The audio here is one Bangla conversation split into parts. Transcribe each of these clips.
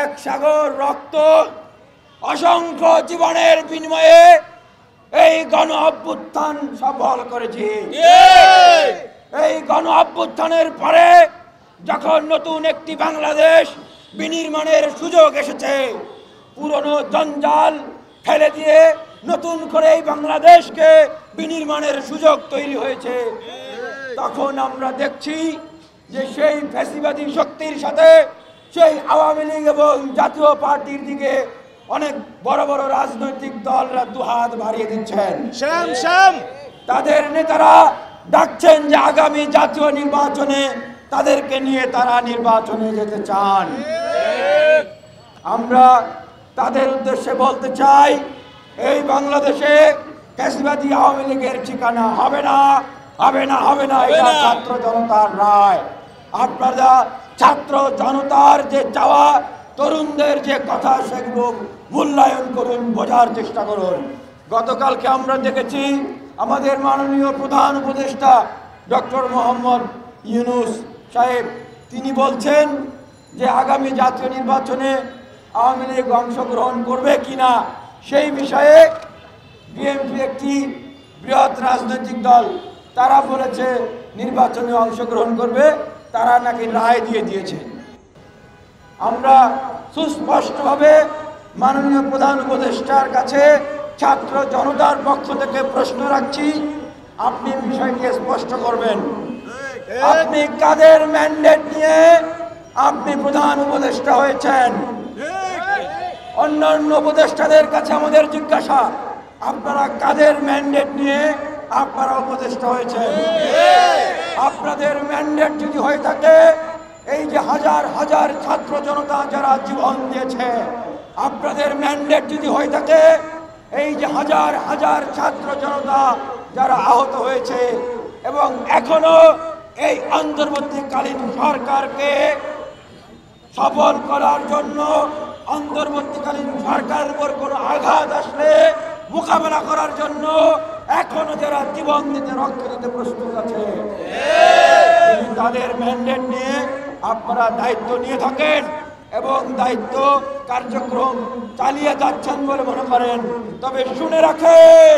এক সাগর রক্ত অসংখ্য জীবনের বিনিময়ে এই গণ অভ্যুত্থান সফল করেছি। এই গণ অভ্যুত্থানের পরে যখন নতুন একটি বাংলাদেশ বিনির্মাণের সুযোগ এসেছে, পুরনো জঞ্জাল ফেলে দিয়ে নতুন করে এই বাংলাদেশকে বিনির্মাণের সুযোগ তৈরি হয়েছে, তখন আমরা দেখছি যে সেই ফ্যাসিবাদী শক্তির সাথে সেই আওয়ামী লীগ এবং জাতীয় পার্টির দিকে অনেক বড় বড় রাজনৈতিক দলরা দুহাত বাড়িয়ে দিচ্ছেন। তাদের নেতারা ডাকছেন যে আগামী জাতীয় নির্বাচনে তাদেরকে নিয়ে তারা নির্বাচনে যেতে চান। আমরা তাদের উদ্দেশ্যে বলতে চাই, এই বাংলাদেশে ফ্যাসিবাদী আওয়ামী লীগের ঠিকানা হবে না, হবে না, হবে না। এটা ছাত্র জনতার রায়। আপনারা ছাত্র জনতার যে চাওয়া, তরুণদের যে কথা, সেগুলো মূল্যায়ন করুন, বোঝার চেষ্টা করুন। গতকালকে আমরা দেখেছি আমাদের মাননীয় প্রধান উপদেষ্টা ডক্টর মোহাম্মদ ইউনূস সাহেব, তিনি বলছেন যে আগামী জাতীয় নির্বাচনে আওয়ামী লীগ অংশগ্রহণ করবে কিনা সেই বিষয়ে বিএনপি একটি বৃহৎ রাজনৈতিক দল, তারা বলেছে নির্বাচনে অংশগ্রহণ করবে, তারা নাকি রায় দিয়ে দিয়েছে। আমরা সুস্পষ্টভাবে মাননীয় প্রধান উপদেষ্টার কাছে ছাত্র জনতার পক্ষ থেকে প্রশ্ন রাখছি, আপনি বিষয়টি স্পষ্ট করবেন। আপনি কাদের ম্যান্ডেট নিয়ে আপনি প্রধান উপদেষ্টা হয়েছেন? অন্যান্য উপদেষ্টাদের কাছে আমাদের জিজ্ঞাসা, আপনারা কাদের ম্যান্ডেট নিয়ে আপনারা উপদেষ্টা হয়েছেন? আপনাদের ম্যান্ডেট যদি হয়ে থাকে, এই যে হাজার হাজার ছাত্র জনতা যারা জীবন দিয়েছে, আপনাদের ম্যান্ডেট যদি হয়ে থাকে, এই যে হাজার হাজার ছাত্র জনতা যারা আহত হয়েছে এবং এখনো এই অন্তর্বর্তীকালীন সরকারকে সফল করার জন্য, অন্তর্বর্তীকালীন সরকারের উপর কোনো আঘাত আসলে মোকাবেলা করার জন্য এখনো যারা জীবন দিতে, রক্ত দিতে প্রস্তুত আছে, তাদের ম্যান্ডেট নিয়ে আপনারা দায়িত্ব নিয়ে থাকেন এবং দায়িত্ব কার্যক্রম চালিয়ে যাচ্ছেন বলে মনে করেন, তবে শুনে রাখেন,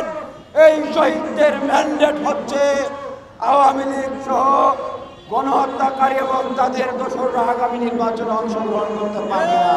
এই শহীদদের ম্যান্ডেট হচ্ছে আওয়ামী লীগ সহ গণহত্যাকারী এবং তাদের দোসররা আগামী নির্বাচনে অংশগ্রহণ করতে পারবে না।